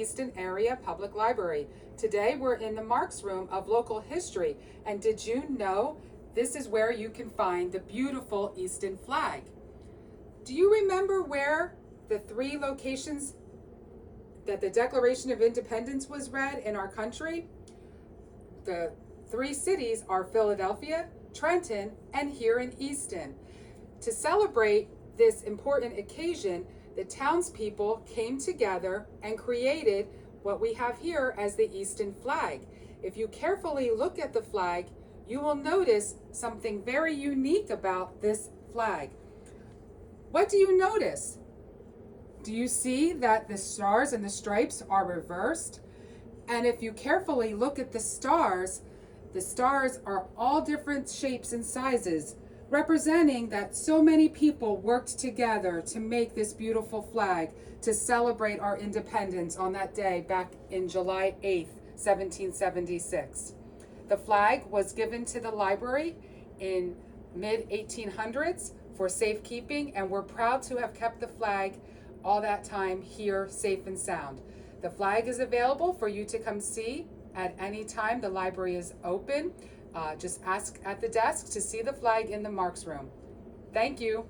Easton Area Public Library. Today we're in the Marx Room of Local History, and did you know this is where you can find the beautiful Easton flag? Do you remember where the 3 locations that the Declaration of Independence was read in our country? The 3 cities are Philadelphia, Trenton, and here in Easton. To celebrate this important occasion, the townspeople came together and created what we have here as the Easton flag. If you carefully look at the flag, you will notice something very unique about this flag. What do you notice? Do you see that the stars and the stripes are reversed? And if you carefully look at the stars are all different shapes and sizes, representing that so many people worked together to make this beautiful flag to celebrate our independence on that day back in July 8th, 1776. The flag was given to the library in mid-1800s for safekeeping, and we're proud to have kept the flag all that time here safe and sound. The flag is available for you to come see at any time. The library is open. Just ask at the desk to see the flag in the Marx Room. Thank you.